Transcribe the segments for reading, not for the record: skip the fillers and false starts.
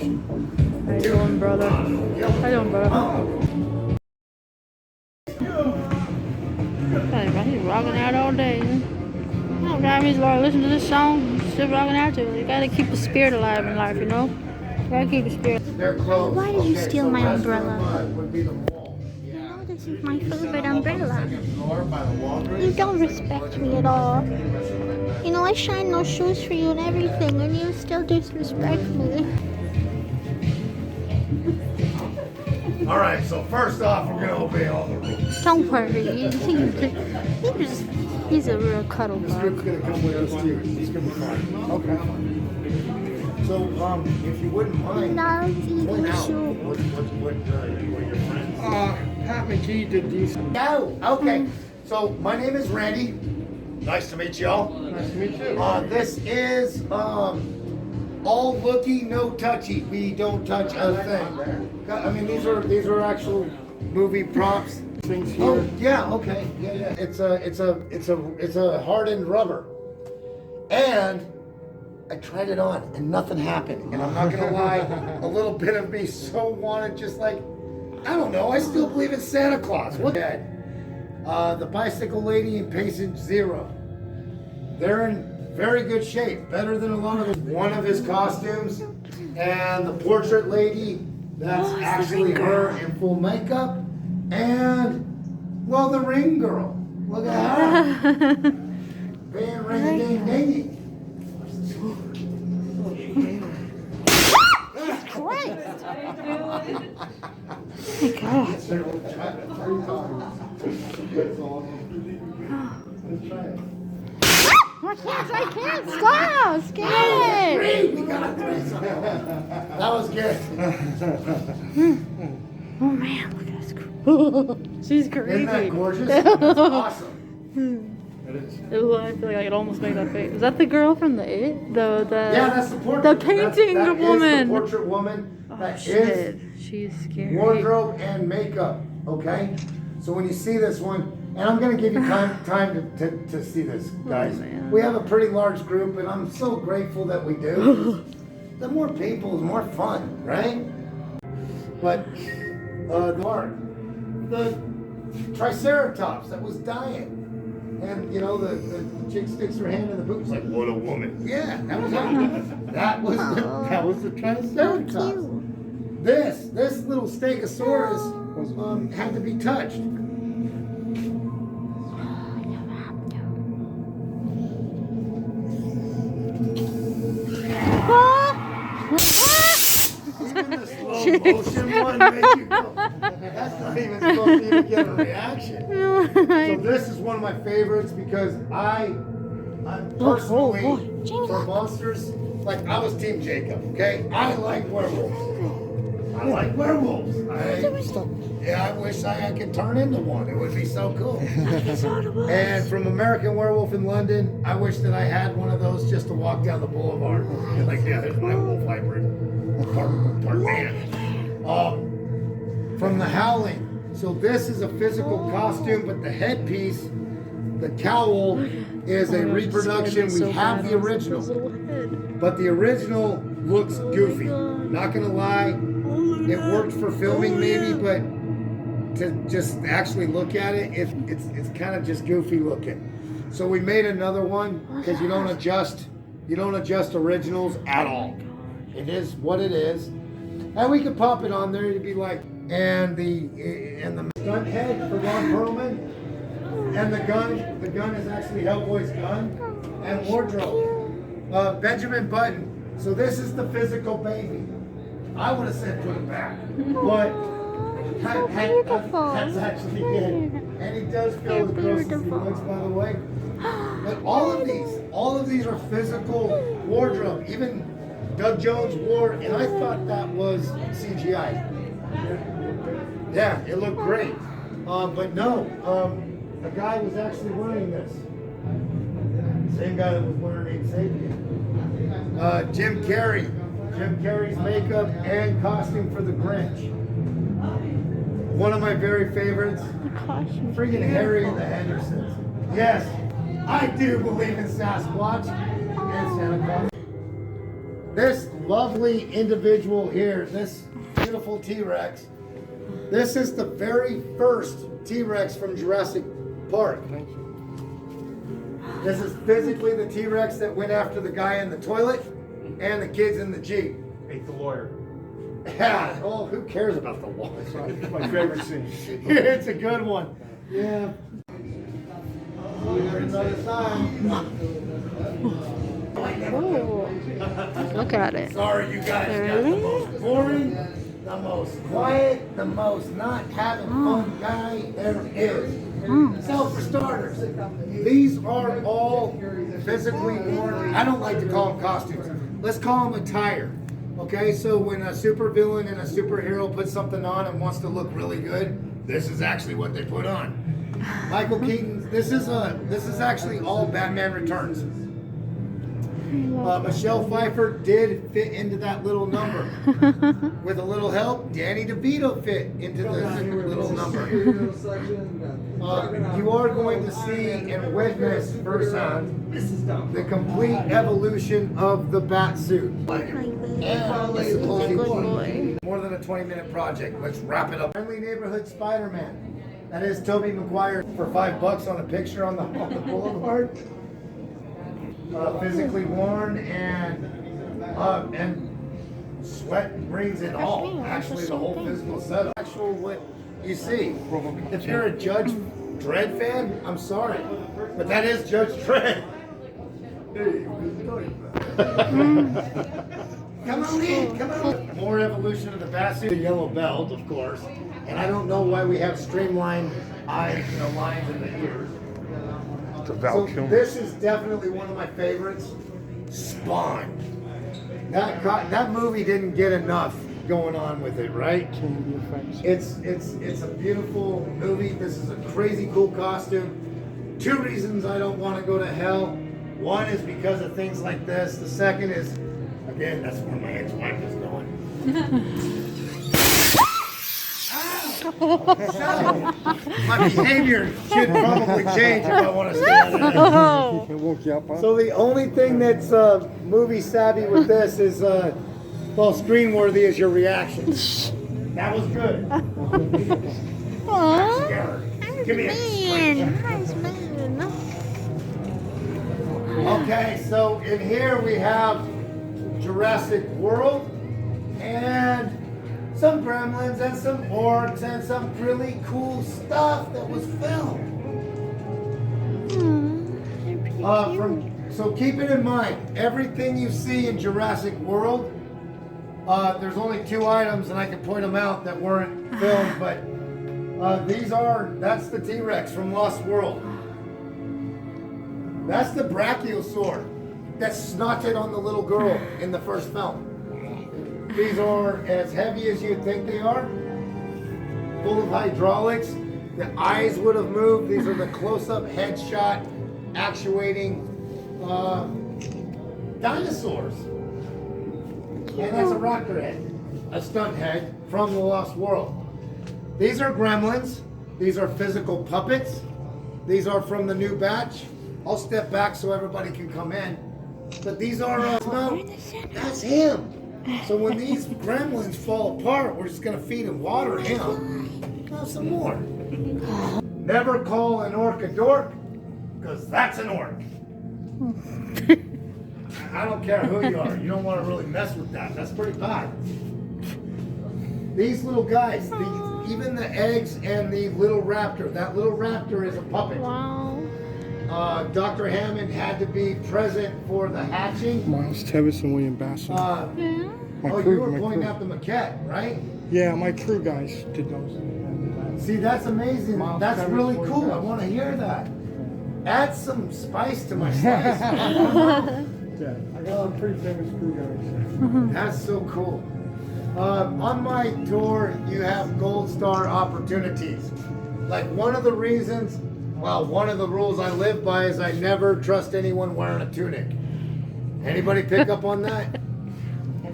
How you doing, brother? How you doing, brother? Hey, man, he's rocking out all day. Oh, God, he's like, listen to this song, still rocking out to it. You gotta keep the spirit alive in life, you know? You gotta keep the spirit. Why did you steal my umbrella? You know this is my favorite umbrella. You don't respect me at all. You know I shine those shoes for you and everything, and you still disrespect me. All right, so first off, we're gonna obey all the rules. Don't worry. He's a real cuddle This group's bug. gonna come with us too. It's gonna be fun. Okay. So, if you wouldn't mind, Loves point eating out soup. what your friends. Pat McKee did these. No. Okay. So my name is Randy. Nice to meet y'all. Nice to meet you. This is all looky, no touchy. We don't touch a thing. I mean, these are actual movie props. Things here. Oh yeah, okay, yeah. It's a hardened rubber, and I tried it on, and nothing happened. And I'm not gonna lie, a little bit of me so wanted, just like, I don't know. I still believe in Santa Claus. What? The bicycle lady and patient zero. They're in very good shape, better than a lot of one of his costumes, and the portrait lady. That's actually her in full makeup. And, well, the ring girl. Look at her. Being ring-a-ding-dingy. Christ! Oh, God. I can't stop. Scared. We got a threesome. That was good. Oh, man, look at this. She's crazy. Isn't that gorgeous? That's awesome. It is. Ooh, I feel like I could almost make that face. Is that the girl from the It? The Yeah, that's the portrait. The painting That woman. is the portrait woman. Oh, That shit. is She's scary. wardrobe and makeup. Okay. So when you see this one, and I'm gonna give you time to see this, guys. man. We have a pretty large group, and I'm so grateful that we do. The more people, the more fun, right? But the Triceratops that was dying. And you know the chick sticks her hand in the boot. It's like, what a woman! Yeah, that was that was the Triceratops. This little Stegosaurus had to be touched. Even the slow motion one made you go. That's not even supposed to even get a reaction. So this is one of my favorites because I'm personally for monsters. Like I was Team Jacob. Okay, I like werewolves. I like werewolves. I wish I could turn into one. It would be so cool. And from American Werewolf in London, I wish that I had one of those just to walk down the boulevard. Like, yeah, there's my wolf hybrid. Part man. From the Howling. So this is a physical costume, but the headpiece, the cowl, is a reproduction. We have the original, but the original looks goofy. Not gonna lie, it worked for filming maybe, but to just actually look at it, it's kind of just goofy looking. So we made another one because you don't adjust originals at all. It is what it is, and we could pop it on there. It'd be like, and the gun head for Ron Perlman, and the gun is actually Hellboy's gun, and wardrobe, Benjamin Button. So this is the physical baby. I would have said put it back, but that's actually good, and he does feel the gross as he looks, by the way. But all of these are physical wardrobe. Even Doug Jones wore, and I thought that was CGI. Yeah, it looked great. But no, a guy was actually wearing this. Same guy that was wearing Ape Sapien. Jim Carrey. Jim Carrey's makeup and costume for the Grinch. One of my very favorites. Freaking Harry and the Hendersons. Yes, I do believe in Sasquatch and Santa Claus. this lovely individual here, this beautiful T-Rex, this is the very first T-Rex from Jurassic Park. This is physically the T-Rex that went after the guy in the toilet and the kids in the Jeep. Ate the lawyer. Yeah, oh, who cares about the wall? It's my favorite scene. It's a good one. Yeah. Another sign. Ooh. Look at it. Sorry, you guys got the most boring, the most quiet, the most not having fun guy there is. So for starters, these are all physically worn. I don't like to call them costumes. Let's call them attire. Okay, so when a supervillain and a superhero puts something on and wants to look really good, this is actually what they put on. Michael Keaton, this is actually all Batman Returns. Michelle Pfeiffer did fit into that little number. With a little help, Danny DeVito fit into the little number. You are going to see and witness firsthand the complete evolution of the bat suit. And it's supposed to be more than a 20-minute project. Let's wrap it up. Friendly Neighborhood Spider-Man. That is Tobey Maguire for $5 on a picture on the boulevard. Physically worn and sweat rings and all. Actually, the whole physical setup. Actual what you see. If you're a Judge Dredd fan, I'm sorry, but that is Judge Dredd. Come on in, come on. More evolution of the Basset. The yellow belt, of course. And I don't know why we have streamlined eyes, lines in the ears. So this is definitely one of my favorites. Spawn. That movie didn't get enough going on with it, right? It's a beautiful movie. This is a crazy cool costume. 2 reasons I don't want to go to hell. One is because of things like this. The second is, again, that's where my ex-wife is going. My behavior should probably change if I want to stay out of it. So the only thing that's movie savvy with this is, screen worthy is your reaction. That was good. Aww. Give me a Okay, so in here we have Jurassic World and some gremlins and some orcs and some really cool stuff that was filmed. So keep it in mind, everything you see in Jurassic World, there's only 2 items and I can point them out that weren't filmed, but that's the T-Rex from Lost World. That's the brachiosaur that snotted on the little girl in the first film. These are as heavy as you'd think they are, full of hydraulics. The eyes would have moved. These are the close-up headshot actuating dinosaurs. And that's a raptor head, a stunt head from the Lost World. These are gremlins. These are physical puppets. These are from the new batch. I'll step back so everybody can come in. But these are, that's him. So when these gremlins fall apart, we're just going to feed and water him. Oh, some more. Never call an orc a dork, because that's an orc. I don't care who you are. You don't want to really mess with that. That's pretty bad. These little guys, even the eggs and the little raptor. That little raptor is a puppet. Wow. Dr. Hammond had to be present for the hatching. Miles Tevis and William Bassett. Yeah. You were pointing out the maquette, right? Yeah, my THRU guys did those. See, that's amazing. Miles That's Tevis, really William cool. I Bassett. want to hear that. Add some spice to my slice. Yeah, I got some pretty famous THRU guys. That's so cool. On my tour, you have gold star opportunities. Like one of the reasons, one of the rules I live by is I never trust anyone wearing a tunic. Anybody pick up on that?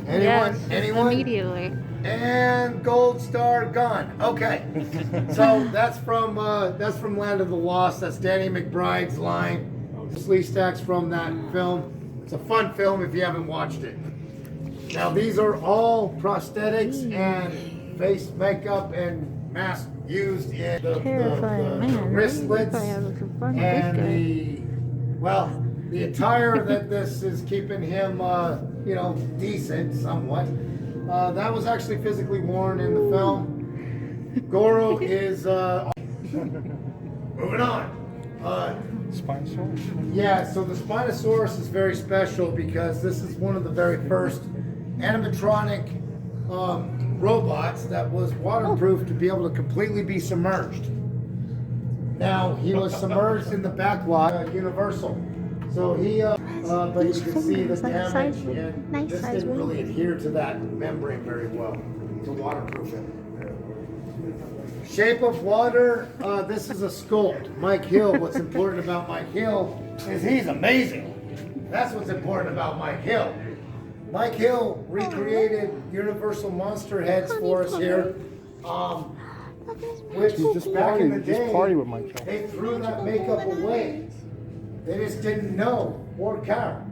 Anyone? Yes, Anyone? immediately. And gold star gone. Okay. So that's from Land of the Lost. That's Danny McBride's line. Sleestacks from that film. It's a fun film if you haven't watched it. Now these are all prosthetics and face makeup and masks used in the Terrifying, man. wristlets Probably have some fun with and this the attire that this is keeping him, you know, decent somewhat. That was actually physically worn in the film. Goro is moving on. Spinosaurus? Yeah, so the Spinosaurus is very special because this is one of the very first animatronic robots that was waterproof to be able to completely be submerged. Now, he was submerged in the back lot, Universal. So he, but you can see the damage, and this didn't really adhere to that membrane very well to waterproof it. Shape of Water, this is a sculpt. Mike Hill, what's important about Mike Hill is he's amazing. That's what's important about Mike Hill. Mike Hill recreated Universal Monster heads for us here. Which Just back in the party, just day, party with Mike Hill. they threw that makeup away. They just didn't know or care.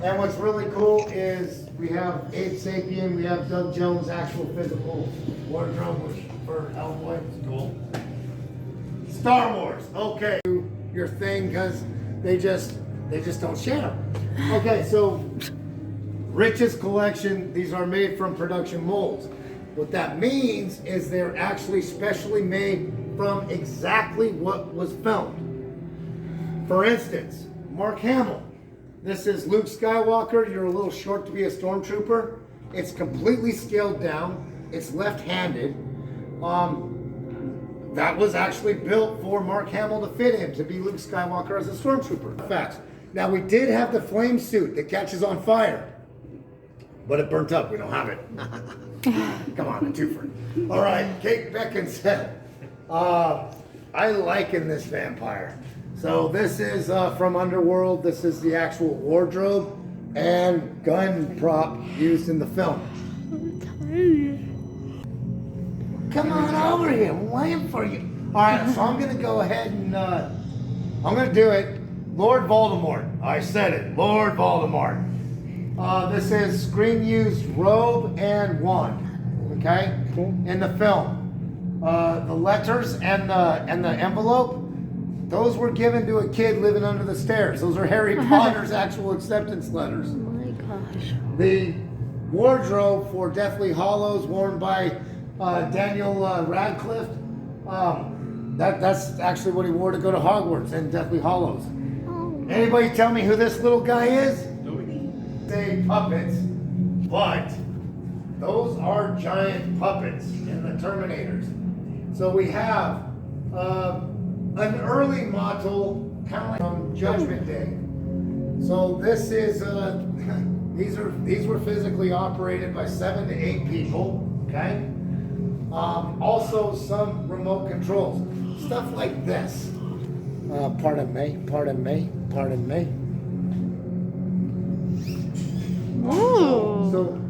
And what's really cool is we have Abe Sapien, we have Doug Jones' actual physical wardrobe, which for Hellboy is cool. Star Wars, okay, your thing because they just don't share. Okay, so Rich's collection, these are made from production molds. What that means is they're actually specially made from exactly what was filmed. For instance, Mark Hamill. This is Luke Skywalker. You're a little short to be a stormtrooper. It's completely scaled down. It's left-handed. That was actually built for Mark Hamill to fit in, to be Luke Skywalker as a stormtrooper. Facts. Now, we did have the flame suit that catches on fire, but it burnt up. We don't have it. Come on, a twofer. All right, Kate Beckinsale. I liken this vampire. So this is from Underworld. This is the actual wardrobe and gun prop used in the film. Come on over here, I'm waiting for you. All right, so I'm gonna go ahead and I'm gonna do it. Lord Voldemort. I said it, Lord Voldemort. This is screen used robe and wand. Okay, in the film. The letters and the envelope. Those were given to a kid living under the stairs. Those are Harry Potter's actual acceptance letters. Oh my gosh. The wardrobe for Deathly Hallows worn by Daniel Radcliffe, that's actually what he wore to go to Hogwarts in Deathly Hallows. Anybody tell me who this little guy is? Say puppets, but those are giant puppets in the Terminators. So we have an early model kind of like from Judgment Day. So this is these were physically operated by 7 to 8 people. Okay. Also some remote controls, stuff like this. Pardon me. Ooh. So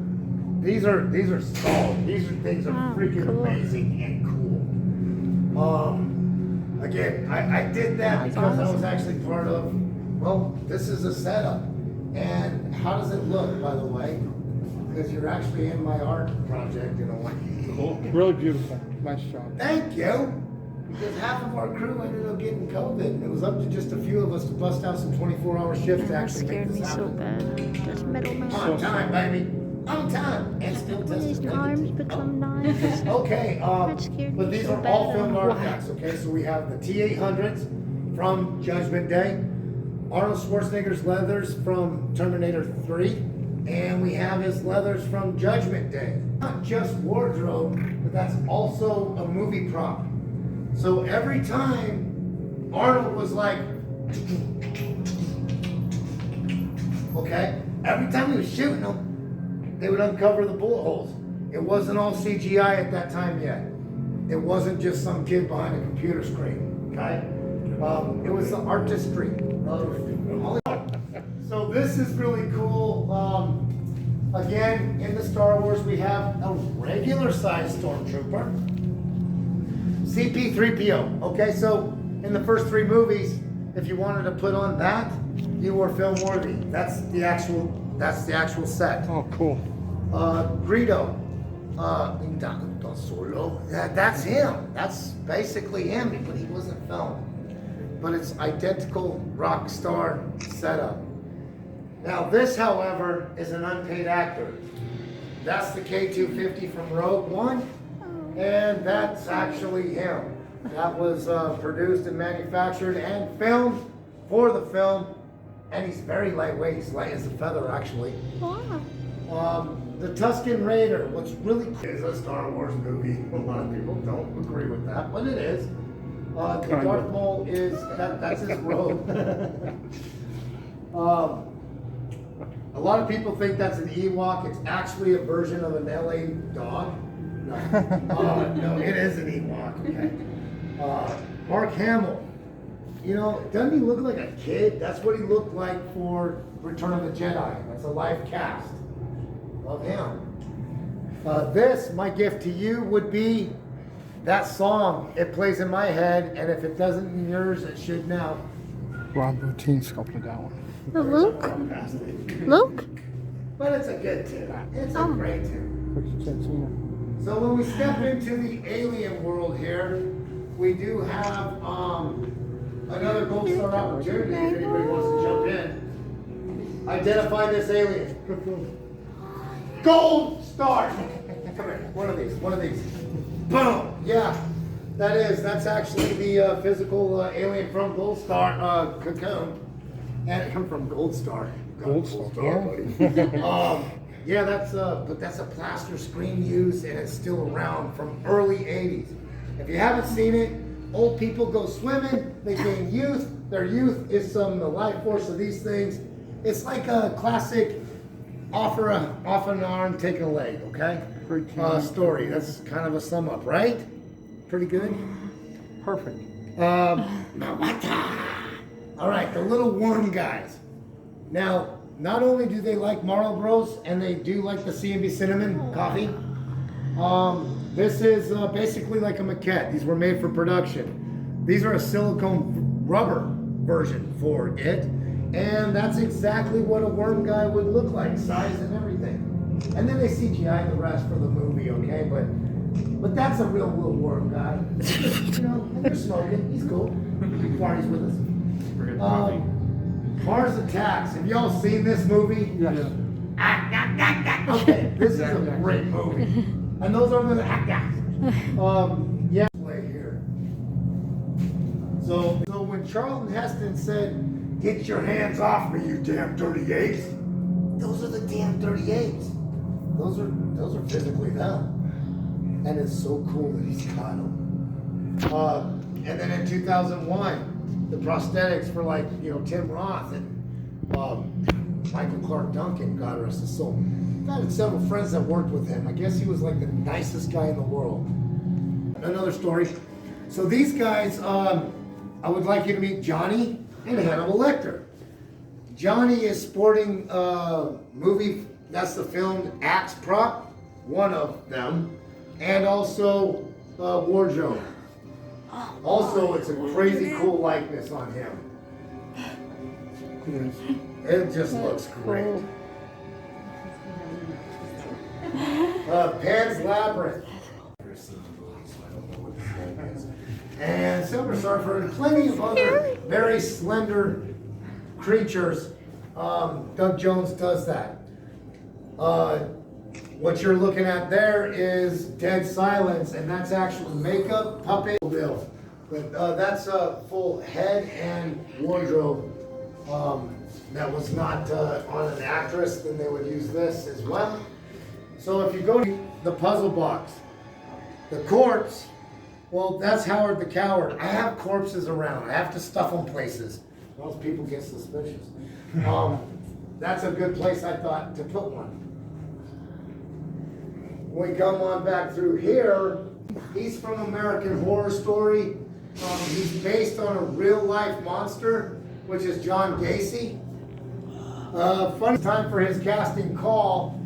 these are solid. These things are freaking cool. amazing and cool. Again, I did that because I was actually part of, well, this is a setup. And how does it look, by the way? Because you're actually in my art project in a way. Cool. Really beautiful. Nice job. Thank you. Because half of our crew ended up getting COVID. And it was up to just a few of us to bust out some 24-hour shifts to That actually make scared this me so happen. bad. This metal man. On time, baby. On time. And still His testing. arms become knives. Okay, scared but me these so are all bad. filmed artifacts, okay? So we have the T-800s from Judgment Day, Arnold Schwarzenegger's leathers from Terminator 3, and we have his leathers from Judgment Day. Not just wardrobe, but that's also a movie prop. So every time Arnold was like, okay, every time he was shooting them, they would uncover the bullet holes. It wasn't all CGI at that time yet. It wasn't just some kid behind a computer screen, okay? It was the artistry of Hollywood. So this is really cool. Again, in the Star Wars, we have a regular sized stormtrooper. CP3PO, okay? So in the first 3 movies, if you wanted to put on that, you were film worthy. That's the actual set. Oh, cool. Greedo, Solo. Yeah, that's him. That's basically him, but he wasn't filmed. But it's identical rock star setup. Now this, however, is an unpaid actor. That's the K-250 from Rogue One, and that's actually him. That was produced and manufactured and filmed for the film, and he's very lightweight. He's light as a feather, actually. Wow. The Tusken Raider, what's really cool is a Star Wars movie. A lot of people don't agree with that, but it is. The Darth Maul is, that's his robe. A lot of people think that's an Ewok. It's actually a version of an LA dog. No, no, it is an Ewok. Okay. Mark Hamill. You know, doesn't he look like a kid? That's what he looked like for Return of the Jedi. That's a live cast of him. This, my gift to you, would be that song. It plays in my head, and if it doesn't in yours, it should now. Rob Routine sculpted that one. The Luke? Luke? But it's a good tune. It's a great tune. But you can't see it. So when we step into the alien world here, we do have another gold star opportunity if anybody wants to jump in. Identify this alien. Gold star. Come here. One of these. One of these. Boom. Yeah. That's actually the physical alien from Gold Star Cocoon. And it come from Gold Star. Gold Star, buddy. Yeah, but that's a plaster screen used, and it's still around from early 80s. If you haven't seen it, old people go swimming, they gain youth. Their youth is the life force of these things. It's like a classic off an arm, take a leg, okay? Story. That's kind of a sum up, right? Pretty good? Perfect. All right, the little worm guys. Now, not only do they like Marlboro Bros, and they do like the C&B Cinnamon coffee, this is basically like a maquette. These were made for production. These are a silicone rubber version for it, and that's exactly what a worm guy would look like, size and everything. And then they CGI the rest for the movie, okay? But that's a real little worm guy. You know, and they're smoking. He's cool. He parties with us. Mars Attacks. Have y'all seen this movie? Yes. Okay, this is a great movie. And those are the yeah. Play here. So when Charlton Heston said, "Get your hands off me, you damn dirty apes," those are the damn dirty apes. Those are physically them. And it's so cool that he's got them. And then in 2001, the prosthetics for Tim Roth and Michael Clark Duncan, God rest his soul. I had several friends that worked with him. I guess he was like the nicest guy in the world. Another story. So these guys, I would like you to meet Johnny and Hannibal Lecter. Johnny is sporting movie, that's the film Axe Prop, one of them, and also wardrobe. Also, it's a crazy cool likeness on him. It just looks great. Pan's Labyrinth. And Silver Surfer and plenty of other very slender creatures. Doug Jones does that. What you're looking at there is Dead Silence, and that's actual makeup, puppet, bill. But that's a full head and wardrobe that was not on an actress, then they would use this as well. So if you go to the puzzle box, the corpse, well, that's Howard the Coward. I have corpses around. I have to stuff them places, or else people get suspicious. That's a good place, I thought, to put one. When we come on back through here, he's from American Horror Story. He's based on a real-life monster, which is John Gacy. Funny time for his casting call.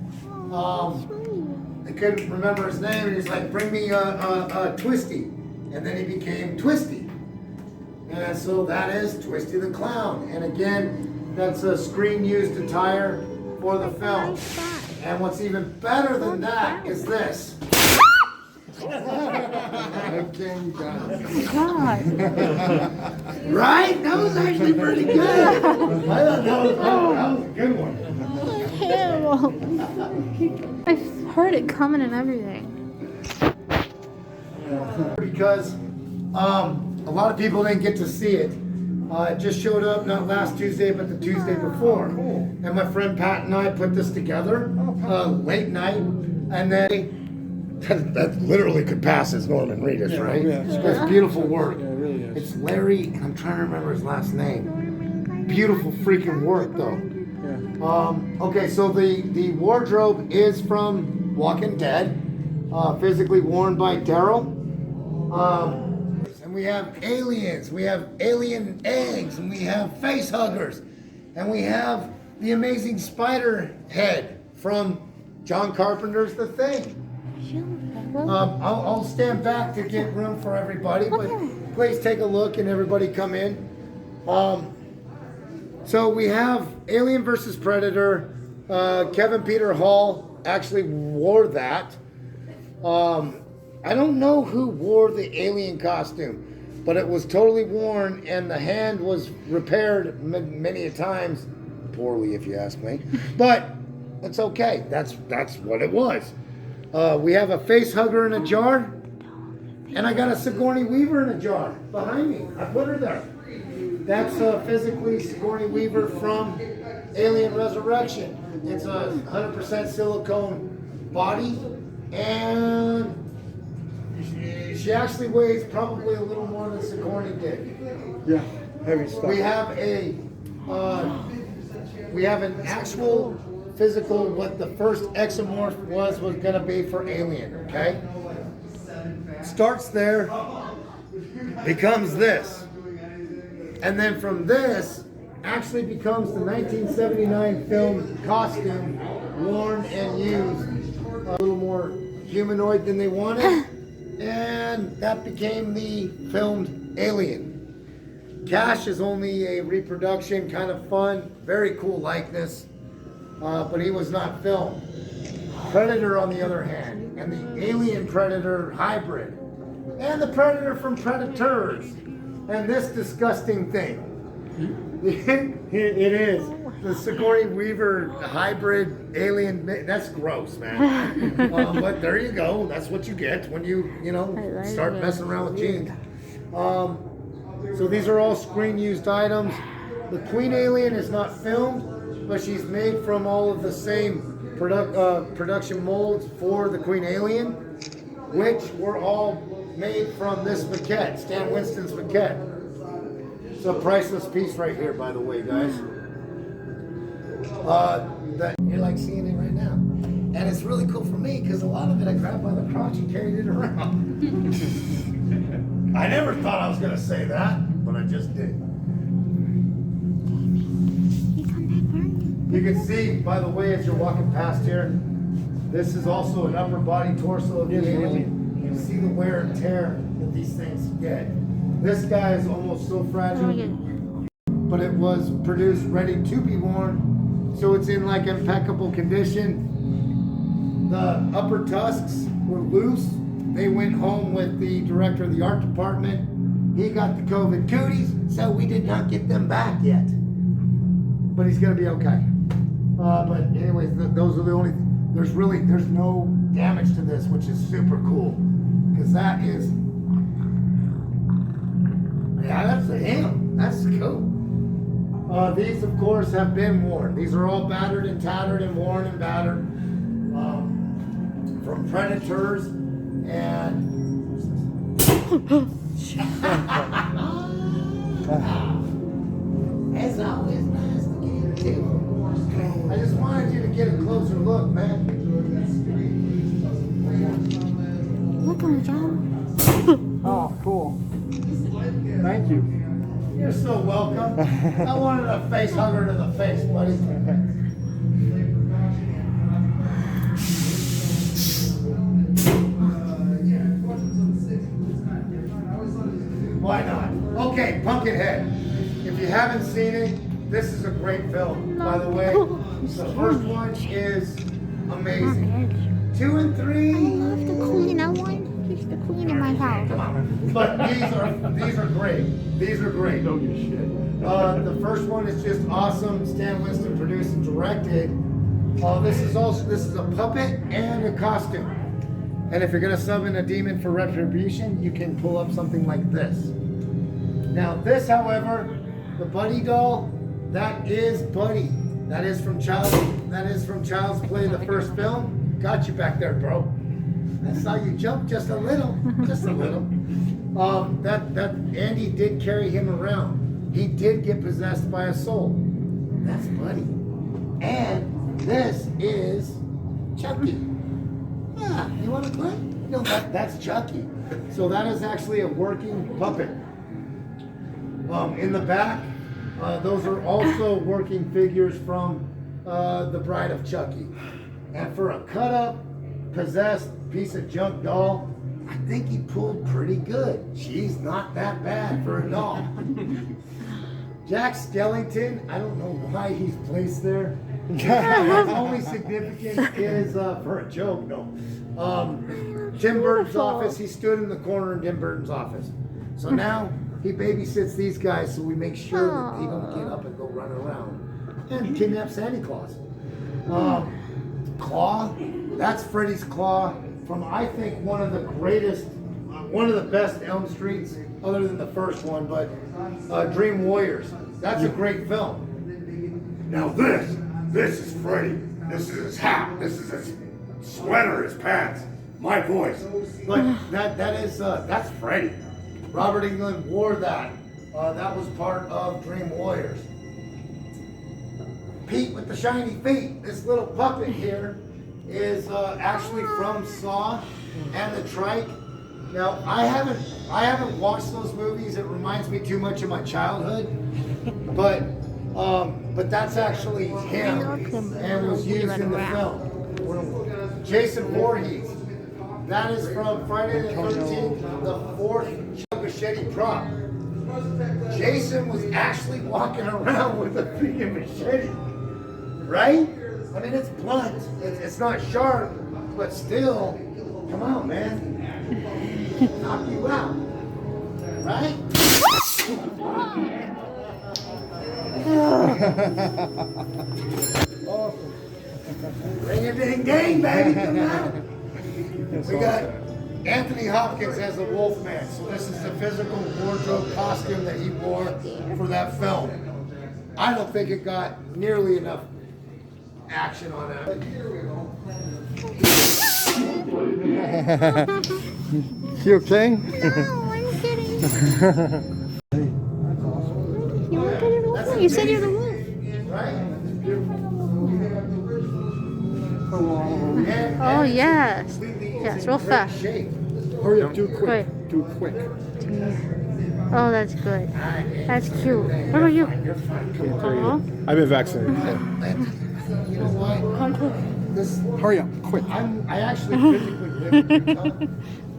I couldn't remember his name, and he's like, "Bring me a Twisty," and then he became Twisty. And so that is Twisty the Clown. And again, that's a screen-used attire for the film. And what's even better than that is this. Okay, God. right? That was actually pretty good. I thought that was a good one. I've heard it coming and everything. Because a lot of people didn't get to see it. It just showed up not last Tuesday, but the Tuesday before. And my friend Pat and I put this together late night, and then that literally could pass as Norman Reedus, right? Yeah, It's beautiful work. Yeah, it really is. It's Larry. I'm trying to remember his last name. Beautiful freaking work, though. Yeah. Okay, so the wardrobe is from Walking Dead, physically worn by Daryl. And we have aliens, we have alien eggs, and we have face huggers, and we have the amazing spider head from John Carpenter's The Thing. I'll stand back to get room for everybody, but please take a look and everybody come in. So we have Alien versus Predator. Kevin Peter Hall actually wore that. I don't know who wore the alien costume, but it was totally worn, and the hand was repaired many a times, poorly if you ask me. But it's okay. That's what it was. We have a face hugger in a jar, and I got a Sigourney Weaver in a jar behind me. I put her there. That's physically Sigourney Weaver from Alien Resurrection. It's a 100% silicone body, and she actually weighs probably a little more than Sigourney did. Yeah, heavy stuff. We have an actual physical, what the first exomorph was going to be for Alien, okay? Starts there, becomes this. And then from this, actually becomes the 1979 film costume, worn and used, a little more humanoid than they wanted. And that became the filmed Alien. Cash is only a reproduction, kind of fun, very cool likeness, but he was not filmed. Predator, on the other hand, and the Alien Predator hybrid, and the Predator from Predators, and this disgusting thing. It is the Sigourney Weaver hybrid alien. That's gross, man. But there you go. That's what you get when you start messing around with genes. So these are all screen-used items. The Queen Alien is not filmed, but she's made from all of the same production molds for the Queen Alien, which were all made from this maquette, Stan Winston's maquette. It's a priceless piece right here, by the way, guys. That you're like seeing it right now. And it's really cool for me because a lot of it I grabbed by the crotch and carried it around. I never thought I was going to say that, but I just did. You can see, by the way, as you're walking past here, this is also an upper body torso of the alien. You see the wear and tear that these things get. This guy is almost so fragile, but it was produced ready to be worn, so it's in like impeccable condition. The upper tusks were loose. They went home with the director of the art department. He got the COVID cooties, so we did not get them back yet. But he's gonna be okay. But anyways, those are the only. There's no damage to this, which is super cool, because that is. Yeah, that's him. That's cool. These, of course, have been worn. These are all battered and tattered and worn and battered from Predators and. It's always nice to get you. I just wanted you to get a closer look, man. Look at me, John. Oh, cool. Thank you. You're so welcome. I wanted a face hugger to the face, buddy. Why not? Okay, Pumpkinhead. If you haven't seen it, this is a great film, by the way. The first one is amazing. 2 and 3. I love the queen. I want just the queen in my house. Come on. But these are great. These are great. Don't give a shit. The first one is just awesome. Stan Winston produced and directed. This is a puppet and a costume. And if you're gonna summon a demon for retribution, you can pull up something like this. Now this, however, the Buddy doll, that is Buddy. That is from Child's Play, the first film. Got you back there, bro. I saw you jump just a little, just a little. That Andy did carry him around. He did get possessed by a soul. That's Buddy. And this is Chucky. Yeah, you want to play? No, that's Chucky. So that is actually a working puppet. In the back, those are also working figures from The Bride of Chucky. And for a cut-up, possessed piece of junk doll, I think he pulled pretty good. She's not that bad for a doll. Jack Skellington, I don't know why he's placed there. His only significance is for a joke, no. Tim Burton's office, he stood in the corner in Tim Burton's office. So now he babysits these guys so we make sure that they don't get up and go run around and kidnap Santa Claus. Claw, that's Freddy's claw from, I think, one of the best Elm Streets, other than the first one, but Dream Warriors. That's a great film. Now this is Freddy. This is his hat. This is his sweater, his pants, my voice. But that's Freddy. Robert Englund wore that. That was part of Dream Warriors. Pete with the shiny feet. This little puppet here is actually from Saw and the Trike. Now I haven't watched those movies. It reminds me too much of my childhood. But that's actually him and was used in the film. Jason Voorhees. That is from Friday the 13th, the fourth machete prop. Jason was actually walking around with a freaking machete, right? I mean, it's blunt. It's not sharp, but still, come on, man. Knock you out, right? Awesome. Ring a ding ding, baby, come on. We got Anthony Hopkins as the Wolfman. So this is the physical wardrobe costume that he wore for that film. I don't think it got nearly enough action on that. You okay? No, I'm kidding. You want to get it wolf? You said you're the wolf. Right? Oh, yes. Yes, real fast. Hurry up, do quick. Wait. Do quick. Oh, that's good. That's cute. What about you? Uh-huh. I've been vaccinated. You know what? This, Hurry up, quick. I actually physically lived in Utah.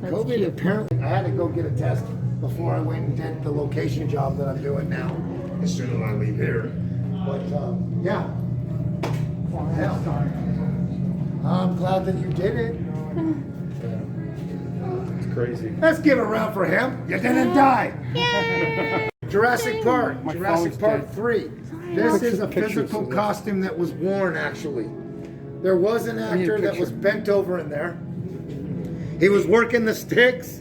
COVID, apparently, I had to go get a test before I went and did the location job that I'm doing now, as soon as I leave here. But, yeah. Hell. I'm glad that you did it. It's crazy. Let's give it a round for him. You didn't die. Yay! Jurassic Park. My Jurassic phone's Park dead. 3. This is a Pictures physical of this. costume that was worn, actually. There was an need a actor that was picture. bent over in there. He was working the sticks.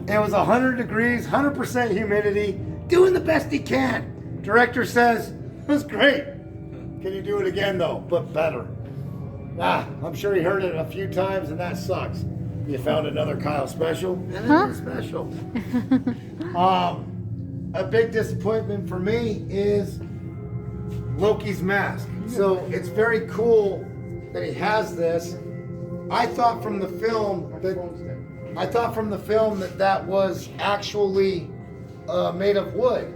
It was 100 degrees, 100% humidity, doing the best he can. Director says, it was great. Can you do it again, though, but better? I'm sure he heard it a few times, and that sucks. You found another Kyle special? And it's special. A big disappointment for me is Loki's mask. So it's very cool that he has this. I thought from the film that was actually made of wood.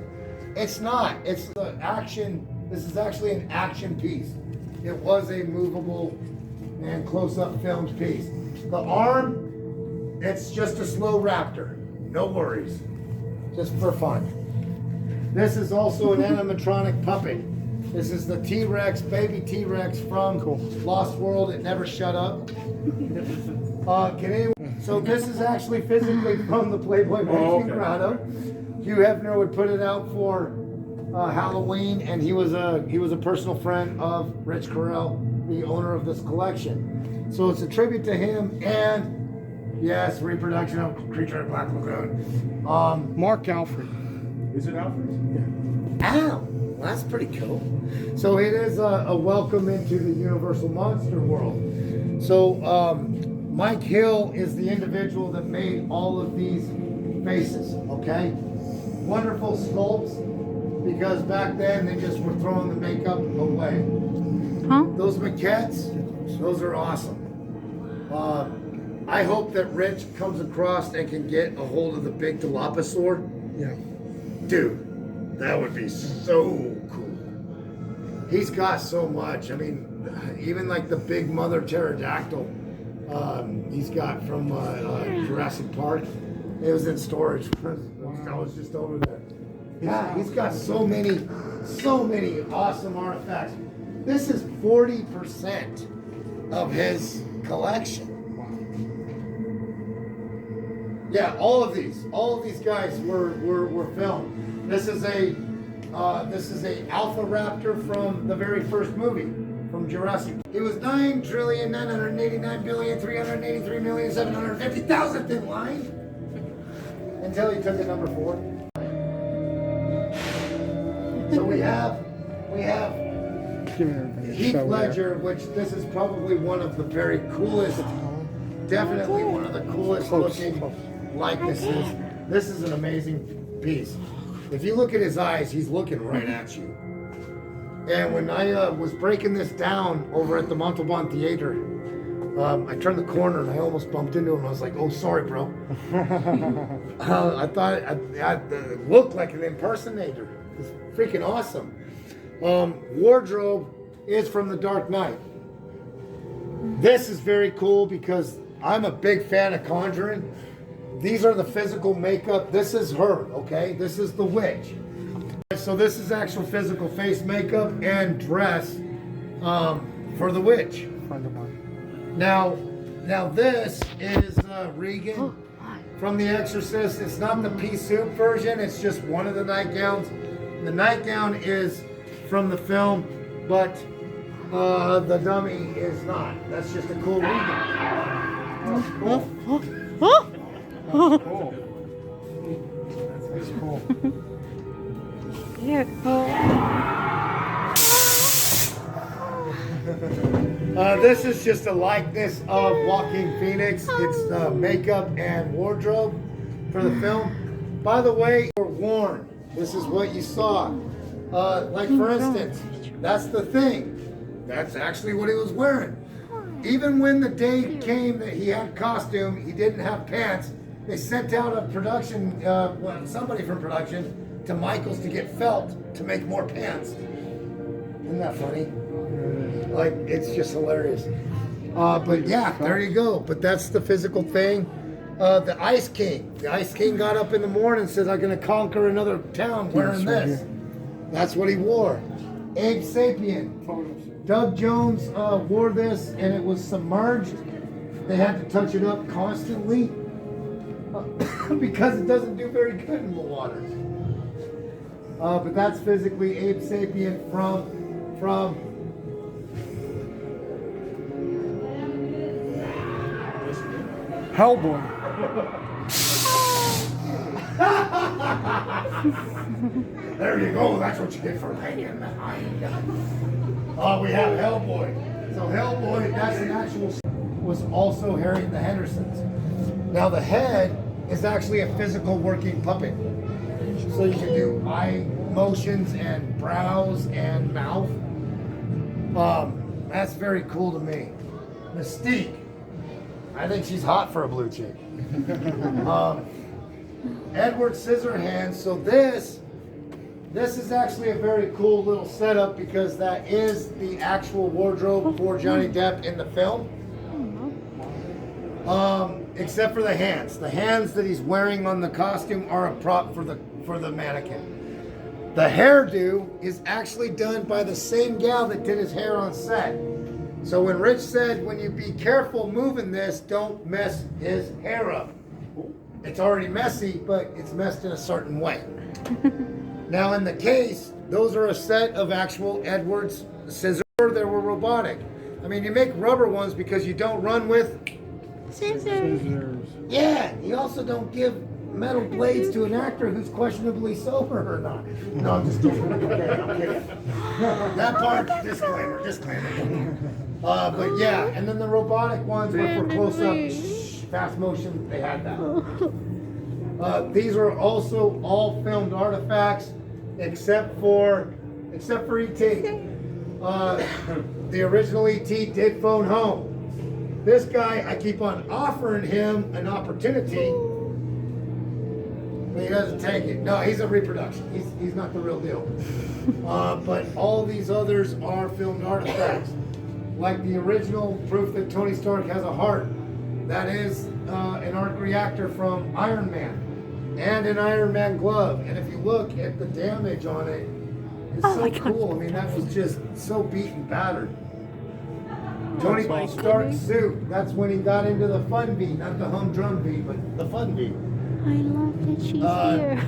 It's not. It's the action. This is actually an action piece. It was a movable and close-up filmed piece. The arm, it's just a slow raptor. No worries. just for fun. This is also an animatronic puppet. This is the T-Rex, baby T-Rex from Lost World. It never shut up. So this is actually physically from the Playboy magazine grotto. Hugh Hefner would put it out for Halloween, and he was a personal friend of Rich Correll, the owner of this collection. So it's a tribute to him, and yes, reproduction of Creature of Black Lagoon. Mark Alfred. Is it Alfred? Ow, well, that's pretty cool. So it is a welcome into the Universal Monster world. So Mike Hill is the individual that made all of these faces, okay? Wonderful sculpts, because back then they just were throwing the makeup away. Huh? Those maquettes, those are awesome. I hope that Rich comes across and can get a hold of the big Dilophosaur. Yeah. Dude, that would be so cool. He's got so much. I mean, even like the big mother pterodactyl he's got from Jurassic Park. It was in storage. I was just over there. Yeah, he's got so many awesome artifacts. This is 40% of his collection. Yeah, all of these guys were filmed. This is a Alpha Raptor from the very first movie, from Jurassic. It was 9,989,383,750,000th in line until he took it number 4. So we have Heath Ledger, which this is probably one of the very coolest, definitely one of the coolest looking likenesses. This is an amazing piece. If you look at his eyes, he's looking right at you. And when I was breaking this down over at the Montalban Theater, I turned the corner and I almost bumped into him. I was like, "Oh, sorry, bro." I thought it looked like an impersonator. It's freaking awesome. Wardrobe is from The Dark Knight. This is very cool because I'm a big fan of Conjuring. These are the physical makeup. This is her, okay? This is the witch. So this is actual physical face makeup and dress for the witch. Friend of mine. Now this is Regan from The Exorcist. It's not the pea soup version. It's just one of the nightgowns. The nightgown is from the film, but the dummy is not. That's just a cool Regan. That's cool. That's cool. That's cool. Yeah. This is just a likeness of Joaquin Phoenix. It's makeup and wardrobe for the film. By the way, you're warned. This is what you saw. Like for instance, that's the thing. That's actually what he was wearing. Even when the day came that he had costume, he didn't have pants. They sent out a production, somebody from production, to Michael's to get felt to make more pants. Isn't that funny? Like, it's just hilarious. But yeah, there you go. But that's the physical thing. The Ice King. The Ice King got up in the morning and says, "I'm going to conquer another town wearing this." That's what he wore. Abe Sapien. Doug Jones wore this and it was submerged. They had to touch it up constantly because it doesn't do very good in the water. But that's physically Abe Sapien from Hellboy. There you go. That's what you get for hanging behind. We have Hellboy. So Hellboy, that's an actual, was also Harry and the Hendersons. Now the head is actually a physical working puppet. So you can do eye motions and brows and mouth. That's very cool to me. Mystique. I think she's hot for a blue chick. Edward Scissorhands. So this is actually a very cool little setup because that is the actual wardrobe for Johnny Depp in the film. except for the hands. The hands that he's wearing on the costume are a prop for the mannequin. The hairdo is actually done by the same gal that did his hair on set. So when Rich said, when you be careful moving this, don't mess his hair up. It's already messy, but it's messed in a certain way. Now in the case, those are a set of actual Edwards scissors. They were robotic. I mean, you make rubber ones because you don't run with Scissors. Yeah, you also don't give metal blades to an actor who's questionably sober or not. No, I'm just kidding. Okay, I'm kidding. That part, disclaimer. But yeah, and then the robotic ones were for close-up, fast motion. They had that. These are also all filmed artifacts, except for E.T. The original E.T. did phone home. This guy, I keep on offering him an opportunity, but he doesn't take it. No, he's a reproduction. He's not the real deal. But all these others are filmed artifacts. Like the original proof that Tony Stark has a heart. That is an arc reactor from Iron Man and an Iron Man glove. And if you look at the damage on it, it's so cool. I mean, that was just so beat and battered. Tony Stark's suit, that's when he got into the fun beat, not the humdrum beat, but the fun beat. I love that she's here.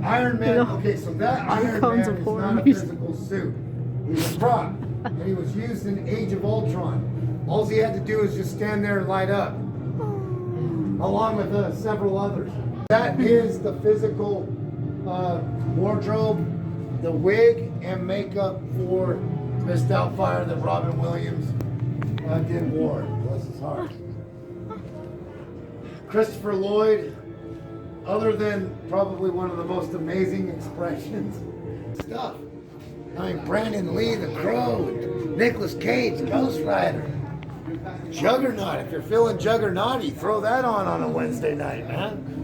Iron Man, okay, so that Iron Man is not a physical suit. He's a prop, and he was used in Age of Ultron. All he had to do is just stand there and light up, along with several others. That is the physical wardrobe, the wig, and makeup for Miss Doubtfire that Robin Williams did war. Bless his heart. Christopher Lloyd, other than probably one of the most amazing expressions, stuff. I mean, Brandon Lee, The Crow, Nicolas Cage, Ghost Rider, Juggernaut. If you're feeling Juggernauty, throw that on a Wednesday night, man.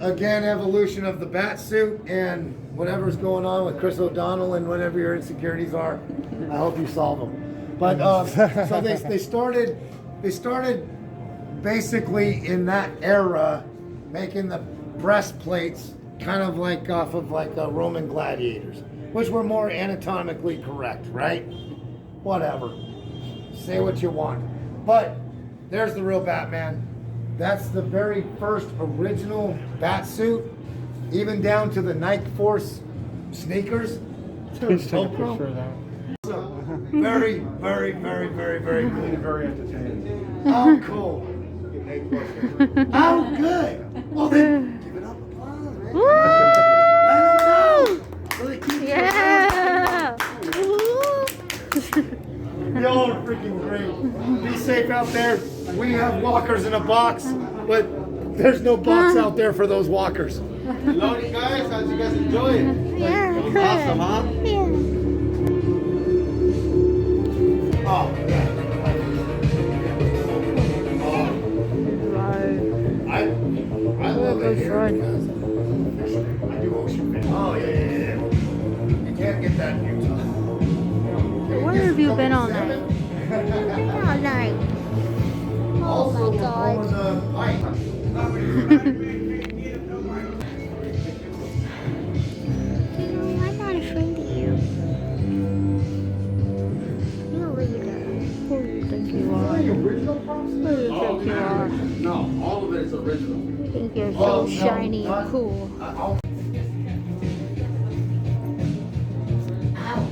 Again, evolution of the bat suit and whatever's going on with Chris O'Donnell and whatever your insecurities are, I hope you solve them. But so they started basically in that era making the breastplates kind of like off of like Roman gladiators, which were more anatomically correct, right? Whatever, say what you want. But there's the real Batman. That's the very first original bat suit, even down to the Nike Force sneakers. Please take a picture of that. Very, very, very, very, very cool. Very entertaining. Oh, cool. Oh, good. Well, then, give it up applause, man. Woo! Let them know. So they keep Yeah! Y'all are freaking great. Be safe out there. We have walkers in a box, but there's no box out there for those walkers. Hello, you guys. How'd you guys enjoy it? Yeah, It was good. awesome, huh? Yeah. Oh, yeah. I love it here because I do ocean fishing. Oh, yeah. You can't get that in Utah. Where have you been all night? All night. Oh Also, my God. over the pipe. I'm not afraid of you. You're a leader. Who do you think you are? Who do you think you are? No, all of it is original. You think you're Oh, so no, shiny not- and cool. Oh,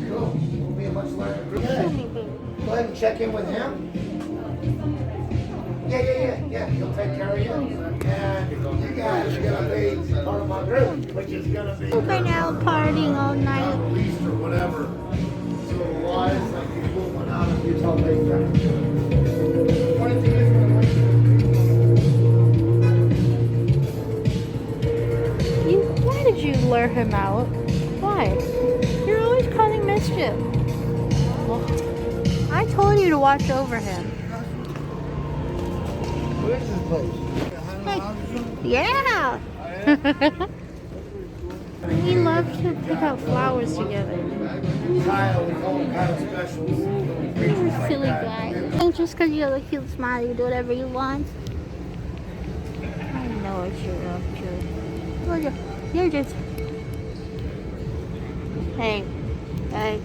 cool. We'll be a much larger group. Go ahead and check in with him. Yeah. He'll take care of you. And you guys are gonna be part of my group, which is gonna be We're now partying all night. East or whatever. So why is like you pull one out of Utah Lake? Why did you lure him out? Why? You're always causing mischief. Well, I told you to watch over him. Where's this place? Yeah. We love to pick out flowers together. Kyle, we call him Kyle Specials. You're a silly guy. And just because you have a cute smile, you do whatever you want. I know what you're up to. You're just Hey, hey.